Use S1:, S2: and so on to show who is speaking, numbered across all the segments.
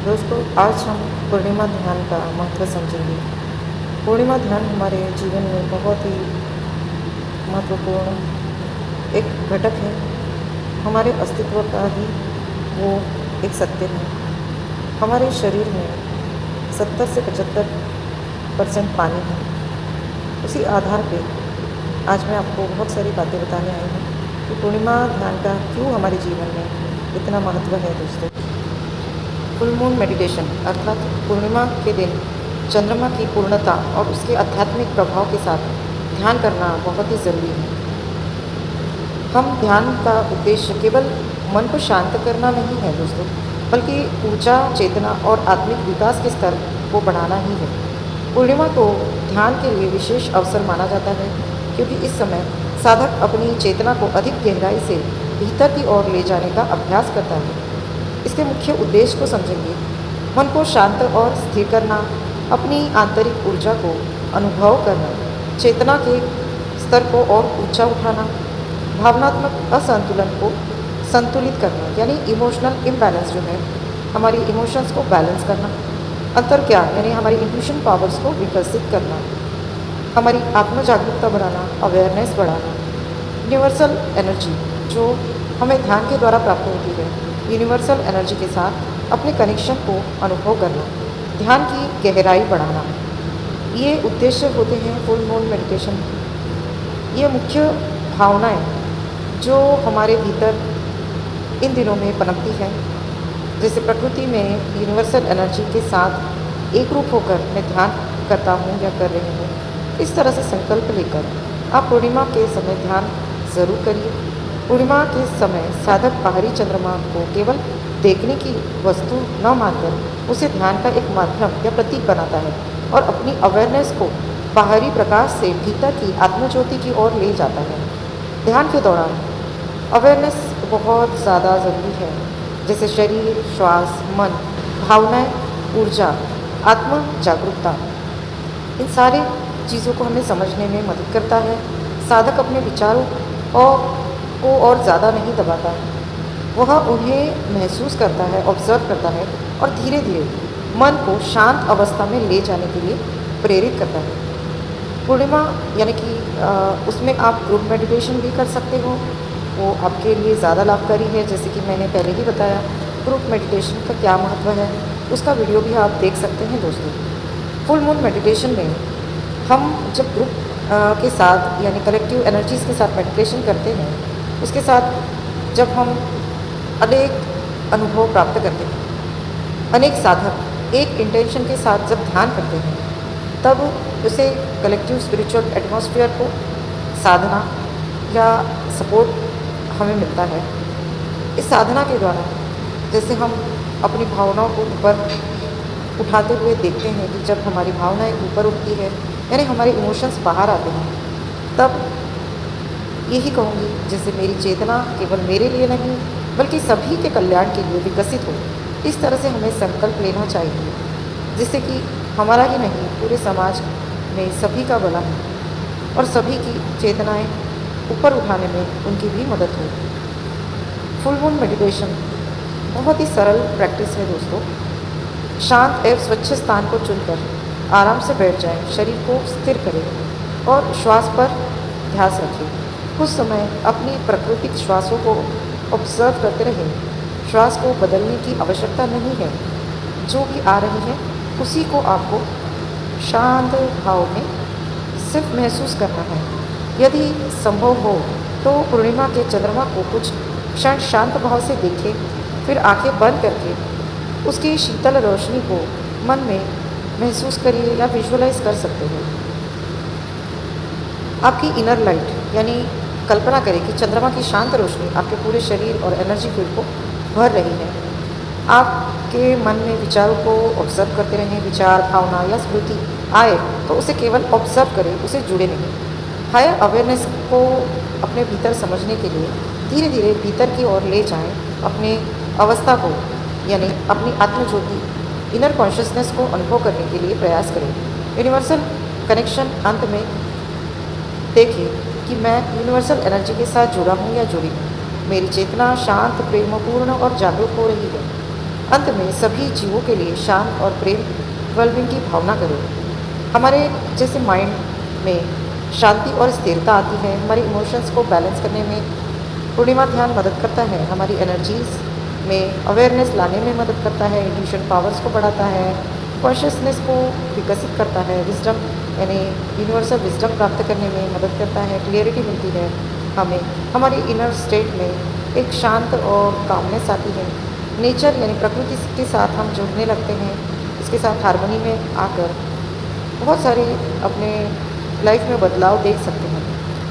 S1: दोस्तों, आज हम पूर्णिमा ध्यान का महत्व समझेंगे। पूर्णिमा ध्यान हमारे जीवन में बहुत ही महत्वपूर्ण एक घटक है। हमारे अस्तित्व का ही वो एक सत्य है। हमारे शरीर में 70 से 75% पानी है। उसी आधार पे आज मैं आपको बहुत सारी बातें बताने आई हूँ कि पूर्णिमा ध्यान का क्यों हमारे जीवन में इतना महत्व है। दोस्तों, फुल मून मेडिटेशन अर्थात पूर्णिमा के दिन चंद्रमा की पूर्णता और उसके आध्यात्मिक प्रभाव के साथ ध्यान करना बहुत ही ज़रूरी है। हम ध्यान का उद्देश्य केवल मन को शांत करना नहीं है दोस्तों, बल्कि ऊर्जा, चेतना और आत्मिक विकास के स्तर को बढ़ाना ही है। पूर्णिमा को ध्यान के लिए विशेष अवसर माना जाता है, क्योंकि इस समय साधक अपनी चेतना को अधिक गहराई से भीतर की ओर ले जाने का अभ्यास करता है। इसके मुख्य उद्देश्य को समझेंगे। मन को शांत और स्थिर करना, अपनी आंतरिक ऊर्जा को अनुभव करना, चेतना के स्तर को और ऊंचा उठाना, भावनात्मक असंतुलन को संतुलित करना यानी इमोशनल इम्बैलेंस जो है, हमारी इमोशंस को बैलेंस करना, अंतर्ज्ञान यानी हमारी इंट्यूशन पावर्स को विकसित करना, हमारी आत्म जागरूकता बढ़ाना, अवेयरनेस बढ़ाना, यूनिवर्सल एनर्जी जो हमें ध्यान के द्वारा प्राप्त होती है, यूनिवर्सल एनर्जी के साथ अपने कनेक्शन को अनुभव करना, ध्यान की गहराई बढ़ाना, ये उद्देश्य होते हैं फुल मून मेडिटेशन। ये मुख्य भावनाएं जो हमारे भीतर इन दिनों में पनपती है, जैसे प्रकृति में यूनिवर्सल एनर्जी के साथ एक रूप होकर मैं ध्यान करता हूँ या कर रही हूँ, इस तरह से संकल्प लेकर आप पूर्णिमा के समय ध्यान ज़रूर करिए। पूर्णिमा के समय साधक बाहरी चंद्रमा को केवल देखने की वस्तु न मानकर उसे ध्यान का एक माध्यम या प्रतीक बनाता है और अपनी अवेयरनेस को बाहरी प्रकाश से भीतर की आत्मज्योति की ओर ले जाता है। ध्यान के दौरान अवेयरनेस बहुत ज़्यादा ज़रूरी है, जैसे शरीर, श्वास, मन, भावनाएं, ऊर्जा, आत्म जागरूकता। इन सारे चीज़ों को हमें समझने में मदद करता है। साधक अपने विचारों और ज़्यादा नहीं दबाता है, वह उन्हें महसूस करता है, ऑब्जर्व करता है और धीरे धीरे मन को शांत अवस्था में ले जाने के लिए प्रेरित करता है। पूर्णिमा यानी कि उसमें आप ग्रुप मेडिटेशन भी कर सकते हो, वो आपके लिए ज़्यादा लाभकारी है। जैसे कि मैंने पहले ही बताया, ग्रुप मेडिटेशन का क्या महत्व है, उसका वीडियो भी आप देख सकते हैं दोस्तों। फुल मून मेडिटेशन में हम जब ग्रुप के साथ यानी कलेक्टिव एनर्जीज़ के साथ मेडिटेशन करते हैं, उसके साथ जब हम अनेक अनुभव प्राप्त करते हैं, अनेक साधक एक इंटेंशन के साथ जब ध्यान करते हैं, तब उसे कलेक्टिव स्पिरिचुअल एटमॉस्फेयर को साधना या सपोर्ट हमें मिलता है। इस साधना के द्वारा जैसे हम अपनी भावनाओं को ऊपर उठाते हुए देखते हैं कि जब हमारी भावनाएं ऊपर उठती है यानी हमारे इमोशंस बाहर आते हैं, तब यही कहूँगी जैसे मेरी चेतना केवल मेरे लिए नहीं बल्कि सभी के कल्याण के लिए विकसित हो। इस तरह से हमें संकल्प लेना चाहिए, जिससे कि हमारा ही नहीं पूरे समाज में सभी का भला है और सभी की चेतनाएं ऊपर उठाने में उनकी भी मदद हो। फुल मून मेडिटेशन बहुत ही सरल प्रैक्टिस है दोस्तों। शांत एवं स्वच्छ स्थान को चुनकर आराम से बैठ जाएं, शरीर को स्थिर करें और श्वास पर ध्यान रखें। कुछ समय अपनी प्राकृतिक श्वासों को ऑब्जर्व करते रहें। श्वास को बदलने की आवश्यकता नहीं है, जो भी आ रही है उसी को आपको शांत भाव में सिर्फ महसूस करना है। यदि संभव हो तो पूर्णिमा के चंद्रमा को कुछ क्षण शांत भाव से देखें, फिर आंखें बंद करके उसकी शीतल रोशनी को मन में महसूस करिए या विजुअलाइज कर सकते हो। आपकी इनर लाइट यानी कल्पना करें कि चंद्रमा की शांत रोशनी आपके पूरे शरीर और एनर्जी फील्ड को भर रही है। आपके मन में विचारों को ऑब्जर्व करते रहें। विचार, भावना या स्मृति आए तो उसे केवल ऑब्जर्व करें, उसे जुड़े नहीं। हायर अवेयरनेस को अपने भीतर समझने के लिए धीरे धीरे भीतर की ओर ले जाएं। अपने अवस्था को यानी अपनी आत्मज्योति, इनर कॉन्शियसनेस को अनुभव करने के लिए प्रयास करें। यूनिवर्सल कनेक्शन अंत में देखें कि मैं यूनिवर्सल एनर्जी के साथ जुड़ा हूँ या जुड़ी हूँ। मेरी चेतना शांत, प्रेमपूर्ण और जागरूक हो रही है। अंत में सभी जीवों के लिए शांत और प्रेम वेलबिंग की भावना करें। हमारे जैसे माइंड में शांति और स्थिरता आती है, हमारे इमोशंस को बैलेंस करने में पूर्णिमा ध्यान मदद करता है, हमारी एनर्जीज में अवेयरनेस लाने में मदद करता है, इंट्यूशन पावर्स को बढ़ाता है, कॉन्शियसनेस को विकसित करता है, विजडम यानी यूनिवर्सल विजडम प्राप्त करने में मदद करता है, क्लियरिटी मिलती है हमें, हमारी इनर स्टेट में एक शांत और कामनेस आती है। नेचर यानी प्रकृति के साथ हम जुड़ने लगते हैं, इसके साथ हार्मनी में आकर बहुत सारे अपने लाइफ में बदलाव देख सकते हैं।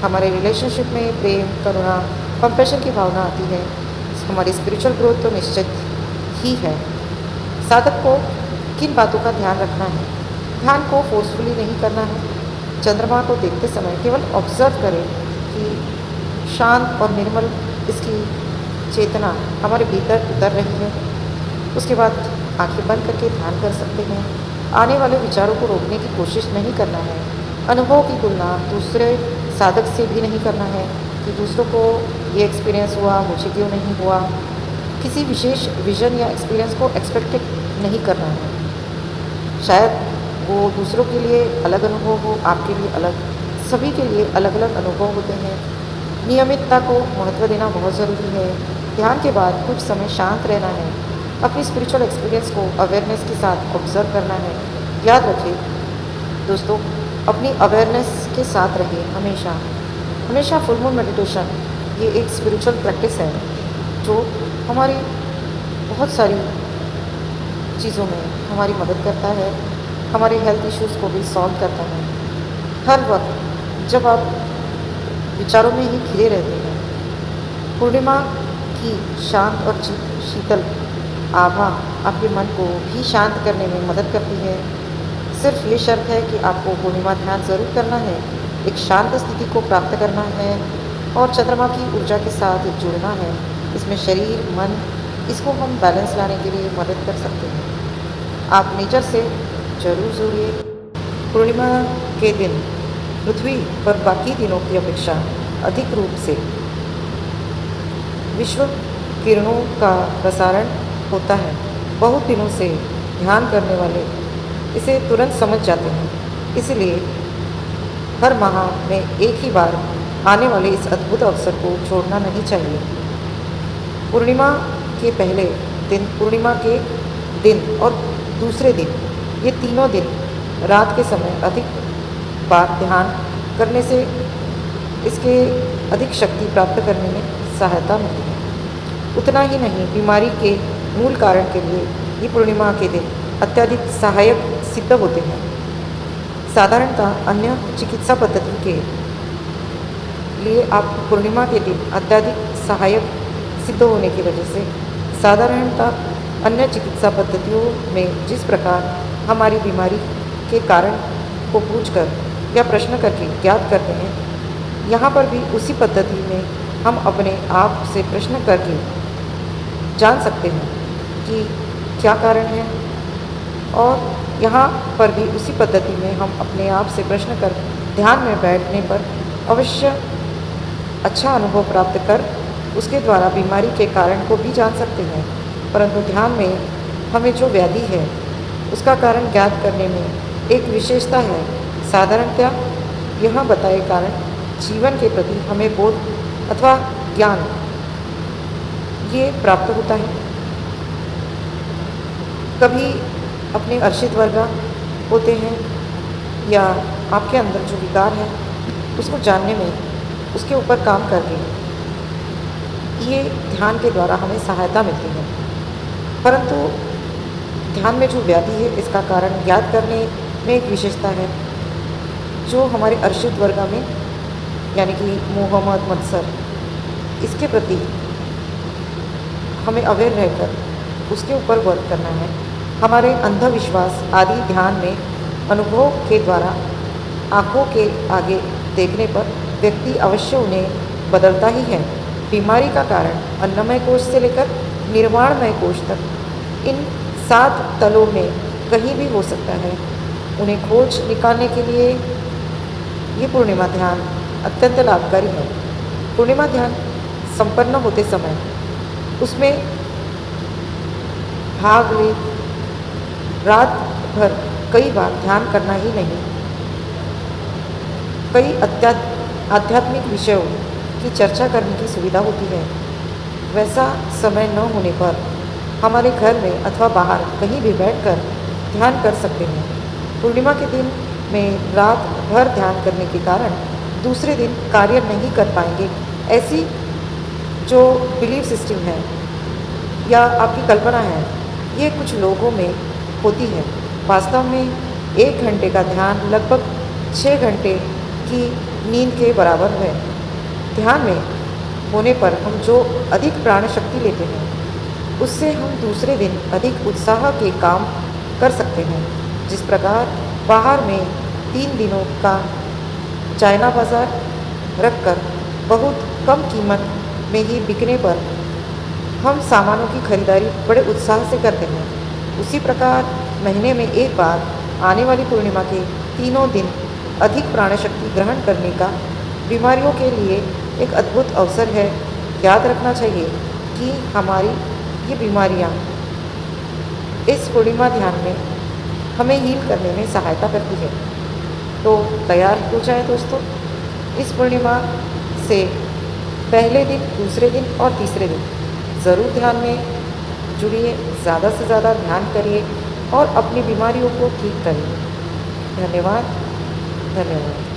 S1: हमारे रिलेशनशिप में प्रेम, करुणा, कंपैशन की भावना आती है। हमारी स्पिरिचुअल ग्रोथ तो निश्चित ही है। साधक को किन बातों का ध्यान रखना है? ध्यान को फोर्सफुली नहीं करना है। चंद्रमा को देखते समय केवल ऑब्जर्व करें कि शांत और निर्मल इसकी चेतना हमारे भीतर उतर रही है। उसके बाद आंखें बंद करके ध्यान कर सकते हैं। आने वाले विचारों को रोकने की कोशिश नहीं करना है। अनुभव की तुलना दूसरे साधक से भी नहीं करना है कि दूसरों को ये एक्सपीरियंस हुआ, मुझे क्यों नहीं हुआ। किसी विशेष विजन या एक्सपीरियंस को एक्सपेक्टेड नहीं करना है। शायद वो दूसरों के लिए अलग अनुभव हो, आपके लिए अलग, सभी के लिए अलग अलग अनुभव होते हैं। नियमितता को महत्व देना बहुत ज़रूरी है। ध्यान के बाद कुछ समय शांत रहना है। अपनी स्पिरिचुअल एक्सपीरियंस को अवेयरनेस के साथ ऑब्जर्व करना है। याद रखिए दोस्तों, अपनी अवेयरनेस के साथ रहिए हमेशा। हमेशा फुल मून मेडिटेशन ये एक स्पिरिचुअल प्रैक्टिस है जो हमारी बहुत सारी चीज़ों में हमारी मदद करता है। हमारे हेल्थ इश्यूज़ को भी सॉल्व करता है। हर वक्त जब आप विचारों में ही घिरे रहते हैं, पूर्णिमा की शांत और शीतल आभा आपके मन को भी शांत करने में मदद करती है। सिर्फ ये शर्त है कि आपको पूर्णिमा ध्यान ज़रूर करना है, एक शांत स्थिति को प्राप्त करना है और चंद्रमा की ऊर्जा के साथ जुड़ना है। इसमें शरीर, मन, इसको हम बैलेंस लाने के लिए मदद कर सकते हैं। आप नेचर से जरूर जुड़िए। पूर्णिमा के दिन पृथ्वी पर बाकी दिनों की अपेक्षा अधिक रूप से विश्व किरणों का प्रसारण होता है। बहुत दिनों से ध्यान करने वाले इसे तुरंत समझ जाते हैं। इसलिए हर माह में एक ही बार आने वाले इस अद्भुत अवसर को छोड़ना नहीं चाहिए। पूर्णिमा के पहले दिन, पूर्णिमा के दिन और दूसरे दिन, ये तीनों दिन रात के समय अधिक बार ध्यान करने से इसके अधिक शक्ति प्राप्त करने में सहायता मिलती है। उतना ही नहीं, बीमारी के मूल कारण के लिए ये पूर्णिमा के दिन अत्यधिक सहायक सिद्ध होते हैं। साधारणतः अन्य चिकित्सा पद्धति के लिए आप पूर्णिमा के दिन अत्यधिक सहायक सिद्ध होने की वजह से साधारणतः अन्य चिकित्सा पद्धतियों में जिस प्रकार हमारी बीमारी के कारण को पूछकर या प्रश्न करके ज्ञात करते हैं, यहाँ पर भी उसी पद्धति में हम अपने आप से प्रश्न करके जान सकते हैं कि क्या कारण है। और यहाँ पर भी उसी पद्धति में हम अपने आप से प्रश्न कर ध्यान में बैठने पर अवश्य अच्छा अनुभव प्राप्त कर उसके द्वारा बीमारी के कारण को भी जान सकते हैं। परंतु ध्यान में हमें जो व्याधि है उसका कारण ज्ञात करने में एक विशेषता है। साधारणतः यह बताए कारण जीवन के प्रति हमें बोध अथवा ज्ञान ये प्राप्त होता है। कभी अपने अर्षित वर्ग होते हैं या आपके अंदर जो विकार है उसको जानने में, उसके ऊपर काम करके ये ध्यान के द्वारा हमें सहायता मिलती है। परंतु ध्यान में जो व्याधि है इसका कारण ज्ञात करने में एक विशेषता है जो हमारे अर्षित वर्ग में यानी कि मोह, मद, मत्सर, इसके प्रति हमें अवेयर रहकर उसके ऊपर वर्क करना है। हमारे अंधविश्वास आदि ध्यान में अनुभव के द्वारा आँखों के आगे देखने पर व्यक्ति अवश्य उन्हें बदलता ही है। बीमारी का कारण अन्नमय कोश से लेकर निर्वाणमय कोश तक इन 7 तलों में कहीं भी हो सकता है। उन्हें खोज निकालने के लिए ये पूर्णिमा ध्यान अत्यंत लाभकारी है। पूर्णिमा ध्यान संपन्न होते समय उसमें भाग ले, रात भर कई बार ध्यान करना ही नहीं, कई आध्यात्मिक विषयों की चर्चा करने की सुविधा होती है। वैसा समय न होने पर हमारे घर में अथवा बाहर कहीं भी बैठकर ध्यान कर सकते हैं। पूर्णिमा के दिन में रात भर ध्यान करने के कारण दूसरे दिन कार्य नहीं कर पाएंगे। ऐसी जो बिलीफ सिस्टम है या आपकी कल्पना है, ये कुछ लोगों में होती है। वास्तव में 1 घंटे का ध्यान लगभग 6 घंटे की नींद के बराबर है। ध्यान में होने पर हम जो अधिक प्राण शक्ति लेते हैं, उससे हम दूसरे दिन अधिक उत्साह के काम कर सकते हैं। जिस प्रकार बाहर में 3 दिनों का चाइना बाज़ार रखकर बहुत कम कीमत में ही बिकने पर हम सामानों की खरीदारी बड़े उत्साह से करते हैं, उसी प्रकार महीने में एक बार आने वाली पूर्णिमा के तीनों दिन अधिक प्राण शक्ति ग्रहण करने का बीमारियों के लिए एक अद्भुत अवसर है। याद रखना चाहिए कि हमारी ये बीमारियाँ इस पूर्णिमा ध्यान में हमें हील करने में सहायता करती है। तो तैयार हो जाए दोस्तों, इस पूर्णिमा से पहले दिन, दूसरे दिन और तीसरे दिन ज़रूर ध्यान में जुड़िए, ज़्यादा से ज़्यादा ध्यान करिए और अपनी बीमारियों को ठीक करिए। धन्यवाद। धन्यवाद।